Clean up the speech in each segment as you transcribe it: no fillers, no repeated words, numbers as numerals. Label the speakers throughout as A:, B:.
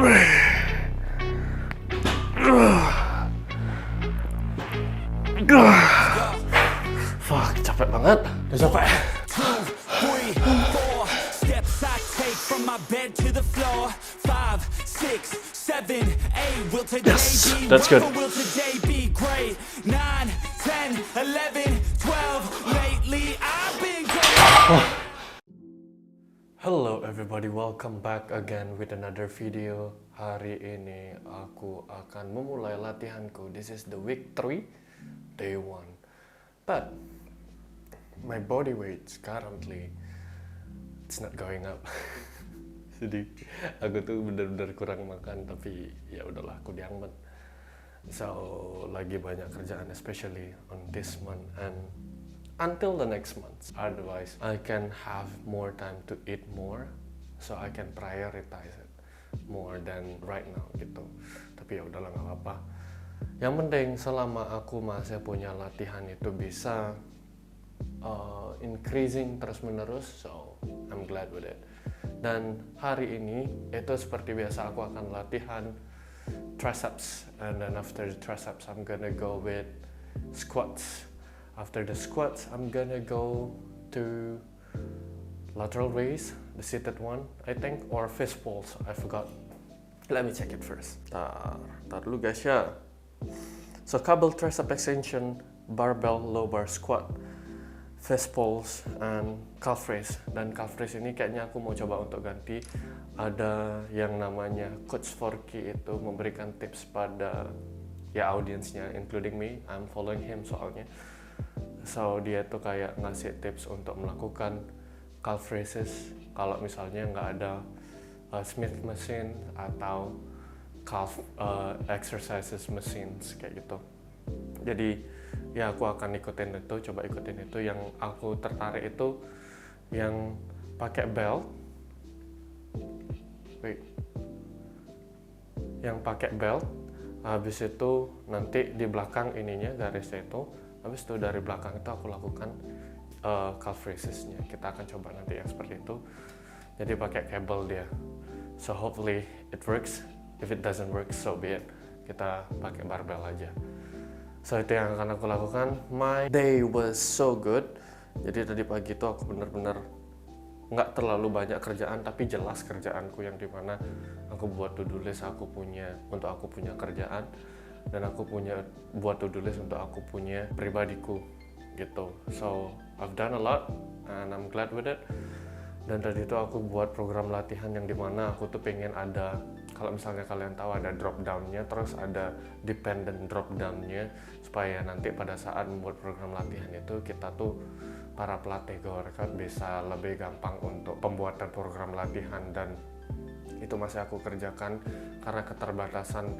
A: Fuck, capek banget. Udah capek. Yes, that's good. Hello everybody, welcome back again with another video. Hari ini aku akan memulai latihanku. This is the week 3, day 1. But my body weight currently it's not going up. Jadi aku tuh benar-benar kurang makan, tapi ya udahlah, aku diangkat. So lagi banyak kerjaan, especially on this month and until the next month. Otherwise I can have more time to eat more, so I can prioritize it more than right now gitu. Tapi ya udahlah, nggak apa-apa. Yang penting selama aku masih punya latihan itu bisa increasing terus menerus, so I'm glad with it. Dan hari ini itu seperti biasa aku akan latihan triceps, and then after the triceps I'm gonna go with squats. After the squats I'm gonna go to lateral raise, the seated one I think, or fist pulls, I forgot. Let me check it first. Tar dulu guys ya. So cable tricep extension, barbell low bar squat, fist pulls, and calf raise. Dan calf raise ini kayaknya aku mau coba untuk ganti. Ada yang namanya Coach Forky itu memberikan tips pada ya audiensnya, including me. I'm following him soalnya. So dia tuh kayak ngasih tips untuk melakukan calf raises kalau misalnya nggak ada Smith machine atau calf exercises machines kayak gitu. Jadi ya aku akan ikutin itu, coba ikutin itu. Yang aku tertarik itu yang pakai belt. Yang pakai belt. Habis itu nanti di belakang ininya garisnya itu. Habis itu dari belakang itu aku lakukan calf raisesnya. Kita akan coba nanti yang seperti itu. Jadi pakai cable dia. So hopefully it works. If it doesn't work, so be it. Kita pakai barbell aja. So itu yang akan aku lakukan. My day was so good. Jadi tadi pagi itu aku bener-bener nggak terlalu banyak kerjaan, tapi jelas kerjaanku yang dimana aku buat to-do list, aku punya kerjaan, dan aku buat to-do list untuk aku punya pribadiku gitu. So I've done a lot and I'm glad with it. Dan tadi itu aku buat program latihan yang dimana aku tuh pengen ada, kalau misalnya kalian tahu, ada drop down-nya, terus ada dependent drop down-nya, supaya nanti pada saat membuat program latihan itu kita tuh para pelatih workout bisa lebih gampang untuk pembuatan program latihan. Dan itu masih aku kerjakan karena keterbatasan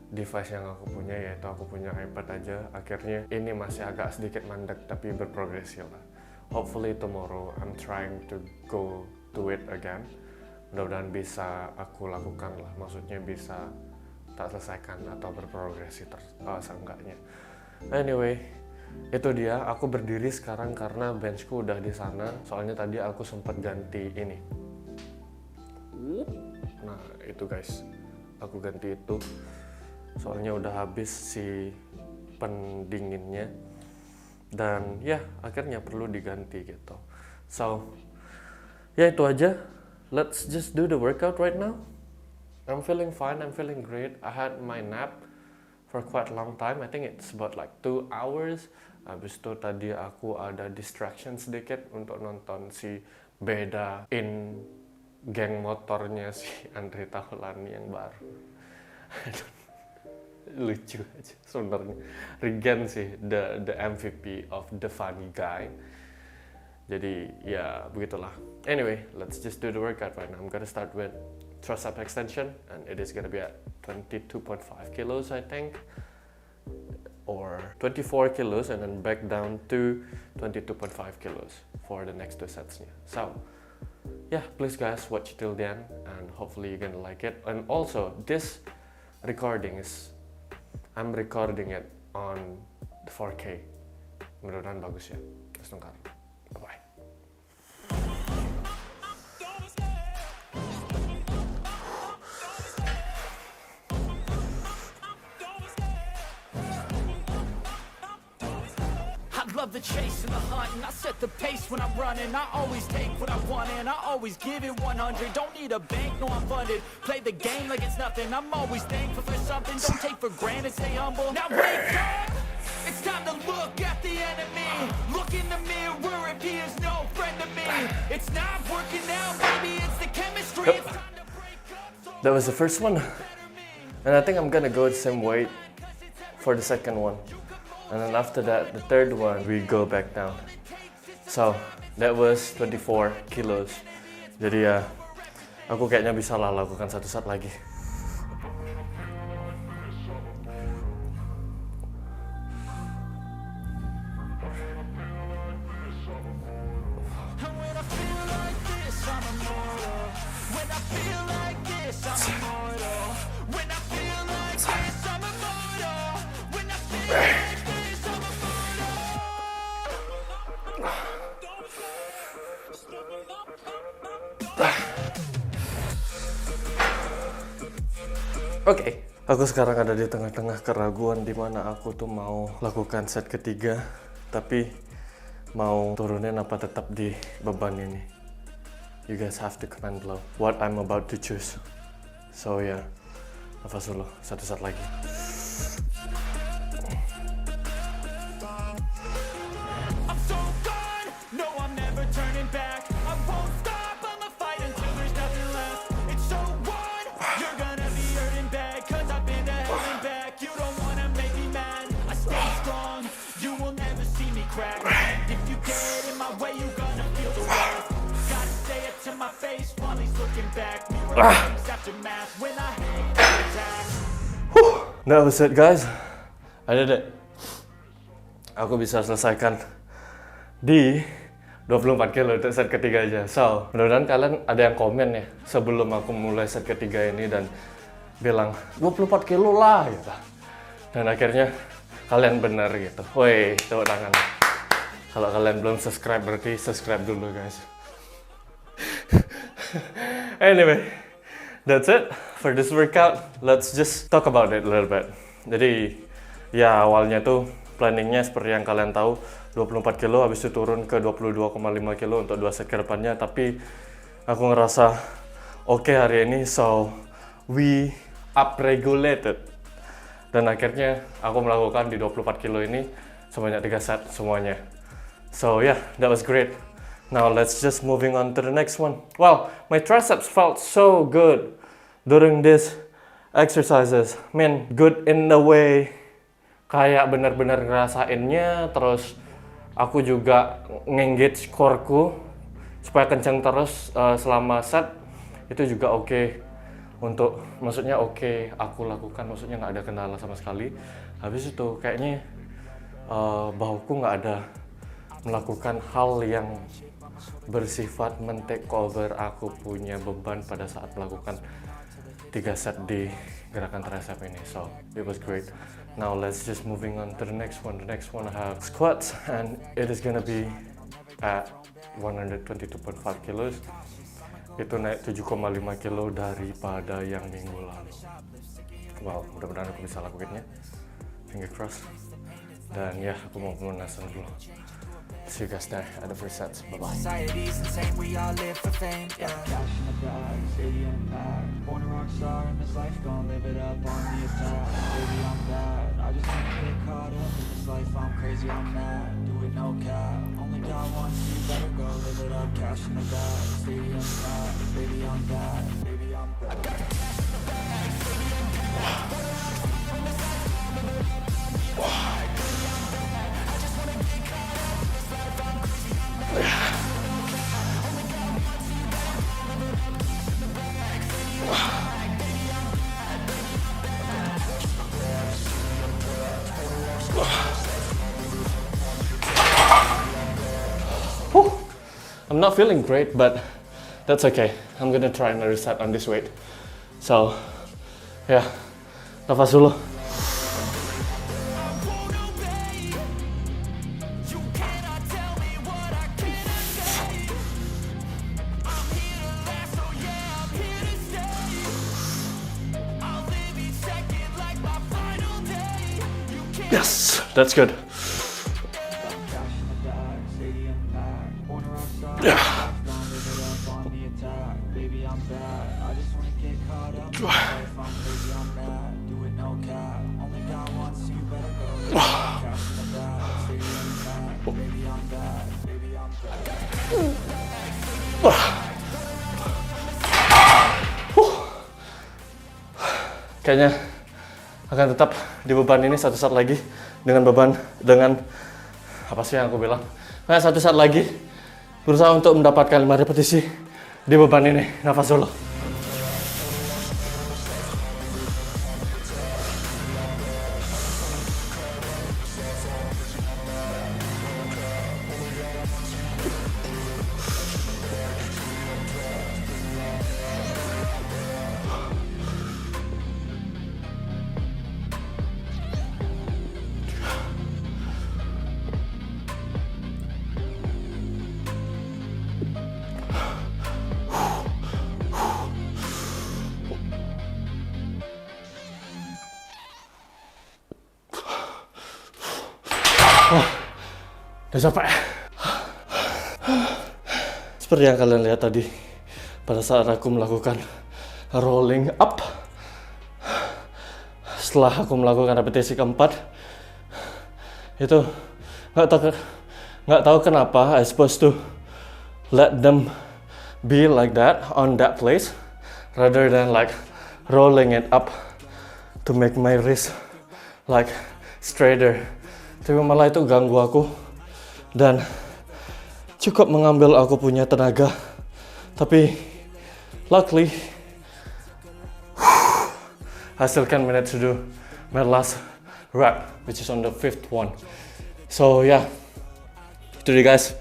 A: device yang aku punya, yaitu aku punya iPad aja. Akhirnya ini masih agak sedikit mandek, tapi berprogresi lah. Hopefully tomorrow I'm trying to go to it again. Mudah-mudahan bisa aku lakukan lah, maksudnya bisa tak selesaikan atau berprogresi seenggaknya. Anyway, itu dia. Aku berdiri sekarang karena benchku udah di sana. Soalnya tadi aku sempat ganti ini. Nah itu guys, aku ganti itu. Soalnya udah habis si pendinginnya. Dan ya akhirnya perlu diganti gitu. So ya itu aja. Let's just do the workout right now. I'm feeling fine, I'm feeling great. I had my nap for quite a long time. I think it's about like 2 hours. Habis itu tadi aku ada distraction sedikit untuk nonton si Beda in geng motornya si Andre Taulani yang baru. Lucu aja sebenarnya. Regen sih the MVP of the funny guy. Jadi ya begitulah. Anyway, let's just do the workout right now. I'm gonna start with tricep extension, and it is gonna be at 22.5 kilos I think, or 24 kilos, and then back down to 22.5 kilos for the next 2 sets-nya. So yeah, please guys watch till the end, and hopefully you're gonna like it. And also this recording is, I'm recording it on 4K. Mudah-mudahan bagus ya. Terus tungkar. Bye-bye.
B: love the chase and the hunt, and I set the pace when I'm running. I always take what I want and I always give it 100. Don't need a bank, no I'm funded. Play the game like it's nothing. I'm always thankful for something. Don't take for granted, stay humble. Now wake up! It's time to look at the enemy. Look in the mirror if he is no friend to me. It's not working out, baby, it's the chemistry. It's time to break up.
A: That was the first one. And I think I'm gonna go the same weight for the second one. And then after that, the third one, we go back down. So, that was 24 kilos. Jadi ya, aku kayaknya bisa lah lakukan satu set lagi. Oke, aku sekarang ada di tengah-tengah keraguan di mana aku tuh mau lakukan set ketiga, tapi mau turunin apa tetap di beban ini. You guys have to comment below what I'm about to choose. So ya, nafas dulu, satu set lagi.
B: I'm so gone, no I'm never turning back. I won't stop, I'ma fight until there's nothing left. It's so on, you're gonna be hurting bad, cause I've been to hell and back. You don't wanna make me mad, I stay strong, you will never see me crack. If you get in my way, you gonna feel the wrath. Gotta say it to my face while he's looking back. Mirror things after math, when I hate the attack.
A: That was it guys, I did it. Aku bisa selesaikan di 24 kilo untuk set ketiga aja. So, mudah-mudahan kalian ada yang komen ya sebelum aku mulai set ketiga ini dan bilang 24 kilo lah gitu. Dan akhirnya kalian benar gitu. Woi, tepuk tangan. Kalau kalian belum subscribe berarti subscribe dulu guys. Anyway, that's it for this workout. Let's just talk about it a little bit. Jadi ya awalnya tuh planningnya seperti yang kalian tahu 24 kilo habis itu turun ke 22,5 kilo untuk 2 set ke depannya, tapi aku ngerasa oke hari ini, so we upregulated dan akhirnya aku melakukan di 24 kilo ini sebanyak 3 set semuanya. So yeah, that was great. Now let's just moving on to the next one. Well, my triceps felt so good during this exercises. Man, good in the way kayak benar-benar ngerasainnya, terus aku juga nge-engage core-ku supaya kencang terus selama set. Itu juga oke untuk, maksudnya oke aku lakukan, maksudnya nggak ada kendala sama sekali. Habis itu kayaknya bahuku nggak ada melakukan hal yang bersifat men-take over aku punya beban pada saat melakukan 3 set di gerakan tricep ini. So it was great. Now let's just moving on to the next one. The next one I have squats and it is gonna be at 122.5 kilos. Itu naik 7,5 kilo daripada yang minggu lalu. Wow, mudah-mudahan aku bisa lakuinnya. Finger crossed. Dan ya, aku mau pemanasan dulu. See you guys there at the first sets. Bye-bye.
B: Society's insane, we all live for fame. Yeah. Cash in the bag, stadium packed. Born a rock star in this life, gonna live it up on the attack. Baby, I'm bad. I just can't get caught up in this life. I'm crazy, I'm mad. Do it no cap. Only got one, so you better go live it up. Cash in the bag, stadium packed. Baby, I'm bad. Baby, I'm bad. I got cash in the bag. Stadium packed.
A: I'm not feeling great, but that's okay. I'm gonna try another set on this weight. So, yeah, nafas dulu. Yes, that's good.
B: Baby, I'm bad. I just wanna get caught up in life. Baby, I'm mad. Do it no cap. Only got one, so you better go. Cash in the bag. Say you ain't mad. Baby, I'm bad. Baby, I'm bad.
A: Kayaknya akan tetap di beban ini satu saat lagi dengan apa sih yang aku bilang? Nah, satu saat lagi berusaha untuk mendapatkan 5 repetisi di beban ini, nafas solo. Udah capek. Seperti yang kalian lihat tadi pada saat aku melakukan rolling up, setelah aku melakukan repetisi keempat itu nggak tahu kenapa I supposed to let them be like that on that place rather than like rolling it up to make my wrist like straighter. Tapi malah itu ganggu aku dan cukup mengambil aku punya tenaga. Tapi luckily I still can manage to do my last rep, which is on the 5th one. So yeah, today guys,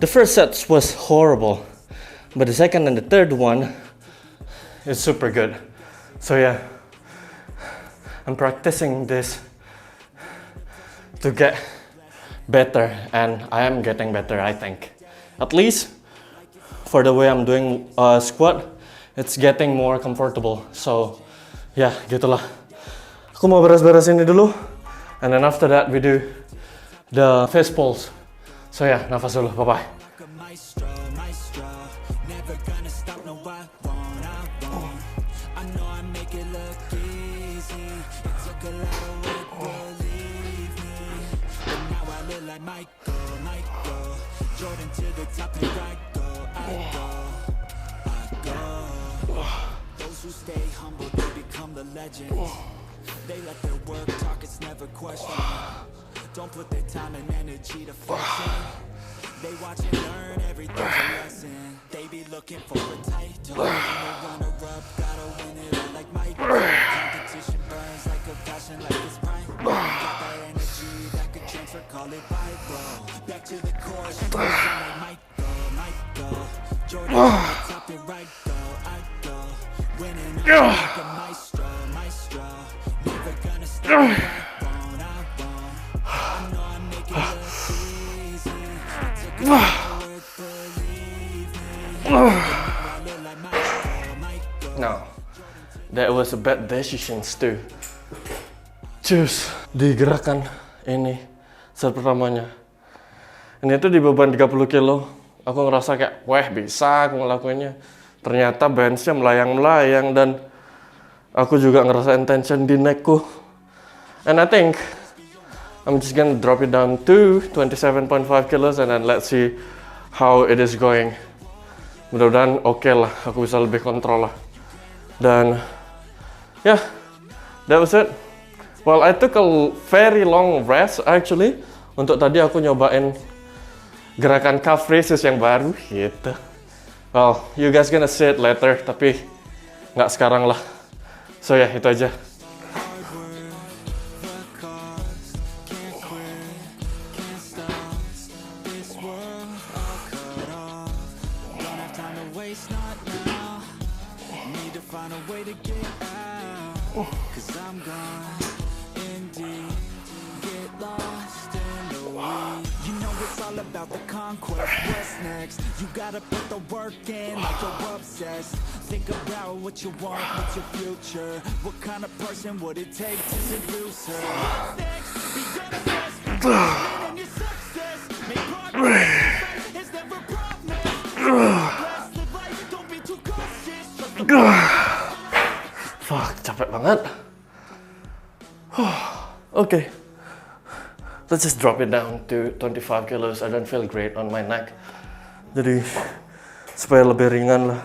A: the first set was horrible, but the second and the third one is super good. So yeah, I'm practicing this to get better, and I am getting better, I think. At least for the way I'm doing squat, it's getting more comfortable. So ya, gitulah. Aku mau beres-beres ini dulu, and then after that we do the fist pulls. So ya, nafas dulu, bye-bye. Jordan to the top and I go. Those who stay humble, they become the legends. They let their work talk, it's never questioned. Don't put their time and energy to function. They watch and learn, everything's a lesson. They be looking for a title, runner up, gotta win it all like Mike. Competition burns like a passion, like it's prime. Got that energy that could transfer, call it viral. Back to the core, like Michael. Jordan to the top and right go, I go. Winning like a maestro. Never gonna stop, I won't. I know I make it look easy. I took it forward, believe me. I look like Michael. No, that was a bad decision to choose di gerakan ini set pertamanya. Ini tuh di beban 30 kilo, aku ngerasa kayak, wah bisa aku ngelakuinnya. Ternyata benchnya melayang-melayang dan aku juga ngerasa tension di neckku. And I think I'm just gonna drop it down to 27.5 kilos and then let's see how it is going. Mudah-mudahan oke lah, aku bisa lebih kontrol lah. Dan yeah, that was it. Well, I took a very long rest actually. Untuk tadi aku nyobain gerakan calf raises yang baru gitu. Well, you guys gonna see it later, tapi nggak sekarang lah. So ya, itu aja.
B: About the conquest, what's next? You gotta put the work in like you're obsessed. Think about what you want, what's your future? What kind of person would it take to seduce her? What's next? Be your best, and your success. Make progress, it's never promised. Live right
A: Fuck, capek banget. Okay, let's just drop it down to 25 kilos. I don't feel great on my neck. Jadi supaya lebih ringan lah.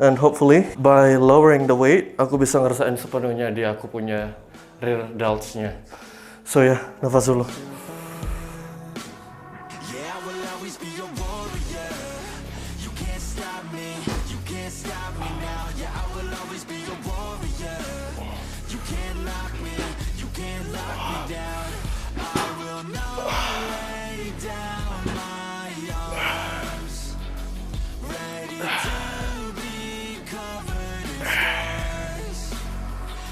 A: And hopefully by lowering the weight, aku bisa ngerasain sepenuhnya di aku punya rear delts-nya. So ya, nafas dulu.
B: Yeah, I will always be a warrior. You can't stop me. You can't stop me now. Yeah, I will always be a warrior. You can't lock me. You can't lock me down. I will not lay down my arms. Ready to be covered in scars.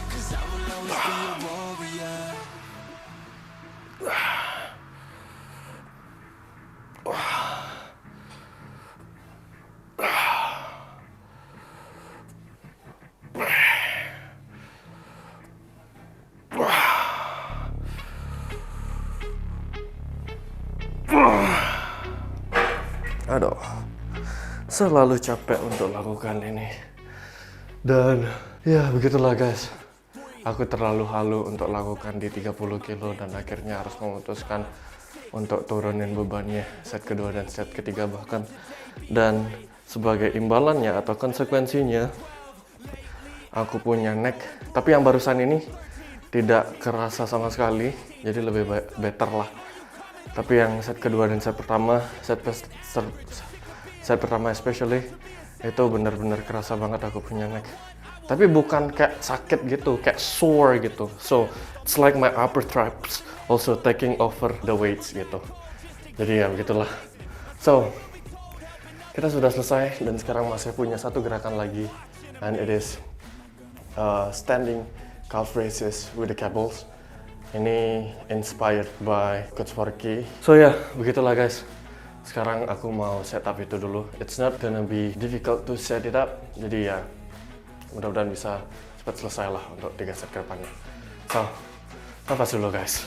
B: 'Cause I will always be a warrior.
A: Aduh, selalu capek untuk lakukan ini. Dan ya begitulah guys. Aku terlalu halu untuk lakukan di 30 kilo dan akhirnya harus memutuskan untuk turunin bebannya set kedua dan set ketiga bahkan. Dan sebagai imbalannya atau konsekuensinya, aku punya neck. Tapi yang barusan ini tidak kerasa sama sekali, jadi lebih better lah. Tapi yang set kedua dan set pertama, set pertama especially, itu benar-benar kerasa banget aku punya neck. Tapi bukan kayak sakit gitu, kayak sore gitu. So, it's like my upper traps also taking over the weights gitu. Jadi ya begitulah. So, kita sudah selesai dan sekarang masih punya satu gerakan lagi. And it is standing calf raises with the cables. Ini inspired by Coach Forky. So ya, begitulah guys. Sekarang aku mau setup itu dulu. It's not gonna be difficult to set it up. Jadi ya, mudah-mudahan bisa cepat selesai lah untuk 3 set ke depannya. So, nafas dulu guys.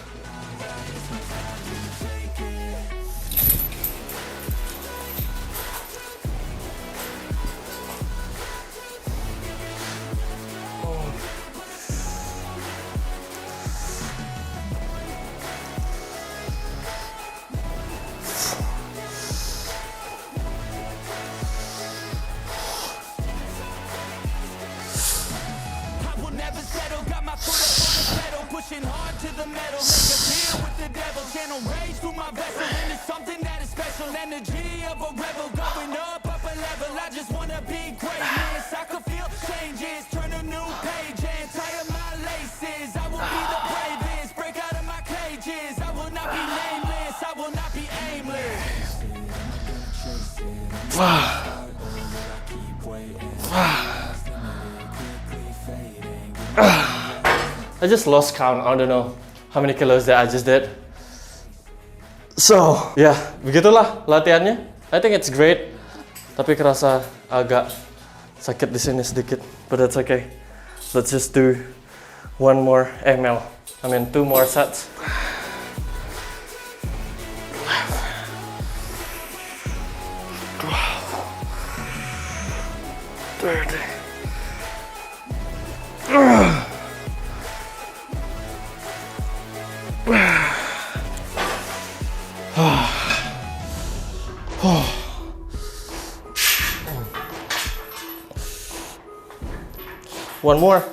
B: Pushing hard to the metal, make a deal with the devil. Channel rage through my vessel, and it's something that is special. Energy of a rebel, going up a level. I just wanna be greatness. I could feel changes, turn a new page and tie up my laces. I will be the bravest, break out of my cages. I will not be nameless, I will not be aimless.
A: I just lost count. I don't know how many kilos that I just did. So, ya, begitulah latihannya. I think it's great. Tapi kerasa agak sakit di sini sedikit, but that's okay. Let's just do two more sets. One more.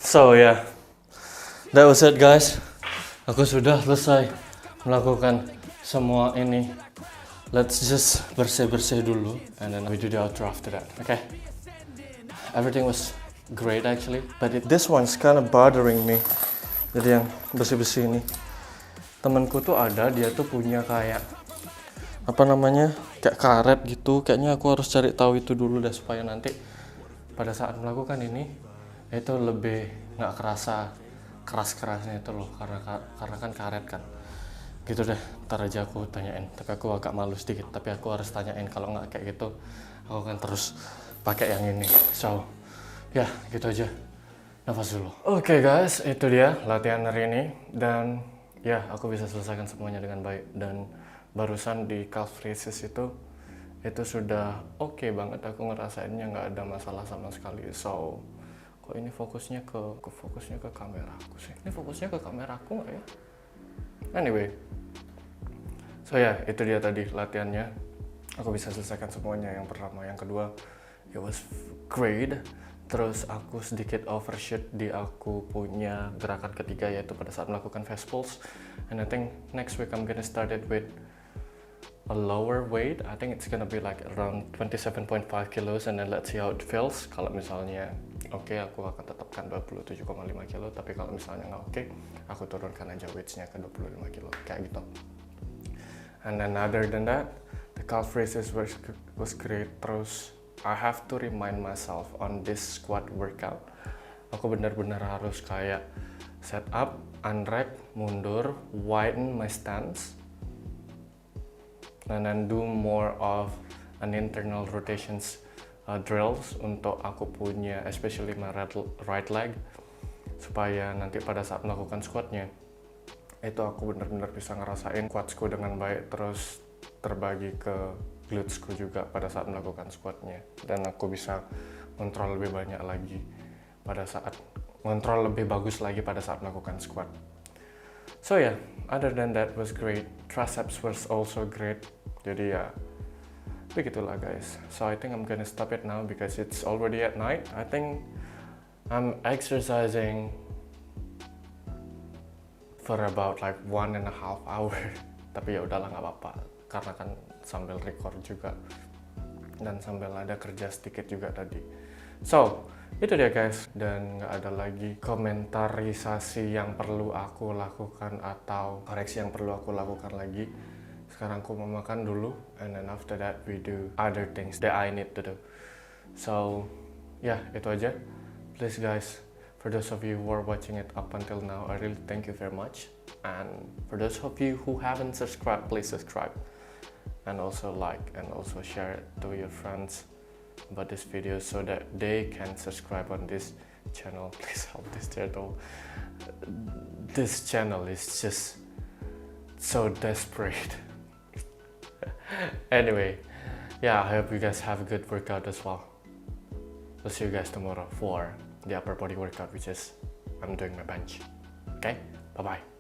A: So yeah, that was it guys. Aku sudah selesai melakukan semua ini. Let's just bersih-bersih dulu and then we do the outro after that, okay? Everything was great actually, but this one's kind of bothering me. Jadi yang bersih-bersih ini, temanku tuh ada, dia tuh punya kayak apa namanya, kayak karet gitu. Kayaknya aku harus cari tahu itu dulu deh supaya nanti pada saat melakukan ini itu lebih nggak kerasa keras-kerasnya itu loh, karena kan karet kan. gitu deh, ntar aja aku tanyain, tapi aku agak malu sedikit, tapi aku harus tanyain, kalau nggak kayak gitu aku akan terus pakai yang ini. So ya gitu aja, nafas dulu. Oke guys, itu dia latihan hari ini, dan ya aku bisa selesaikan semuanya dengan baik. Dan barusan di calf raises itu sudah oke banget, aku ngerasainnya nggak ada masalah sama sekali. So kok ini fokusnya ke kamera aku sih, ini fokusnya ke kamera aku nggak ya? Anyway, so ya itu dia tadi latihannya, aku bisa selesaikan semuanya. Yang pertama, yang kedua, it was great. Terus aku sedikit overshoot di aku punya gerakan ketiga, yaitu pada saat melakukan fast pulse. And I think next week I'm gonna start it with a lower weight. I think it's gonna be like around 27.5 kilos, and then let's see how it feels. Kalau misalnya oke, aku akan tetapkan 27,5 kilo, tapi kalau misalnya nggak oke, aku turunkan aja weights-nya ke 25 kilo, kayak gitu. And then other than that, the calf raises was great. Terus I have to remind myself on this squat workout, aku benar-benar harus kayak set up, unrack, mundur, widen my stance, and then do more of an internal rotations drills untuk aku punya, especially my right leg, supaya nanti pada saat melakukan squatnya itu aku benar-benar bisa ngerasain quadsku dengan baik, terus terbagi ke glutesku juga pada saat melakukan squatnya, dan aku bisa kontrol lebih banyak lagi pada saat kontrol lebih bagus lagi pada saat melakukan squat. So yeah, other than that was great. Triceps was also great. Jadi ya begitulah guys. So I think I'm gonna stop it now because it's already at night. I think I'm exercising for about like 1.5 hour. Tapi ya udahlah, nggak apa-apa, karena kan sambil record juga dan sambil ada kerja sedikit juga tadi. So itu dia guys, dan nggak ada lagi komentarisasi yang perlu aku lakukan atau koreksi yang perlu aku lakukan lagi. Sekarang aku mau makan dulu, and then after that we do other things that I need to do. So ya itu aja. Please guys, for those of you who are watching it up until now, I really thank you very much. And for those of you who haven't subscribed, please subscribe, and also like, and also share it to your friends about this video so that they can subscribe on this channel. Please help this channel. This channel is just so desperate. Anyway, yeah, I hope you guys have a good workout as well. We'll see you guys tomorrow for the upper body workout, which is I'm doing my bench. Okay, bye bye.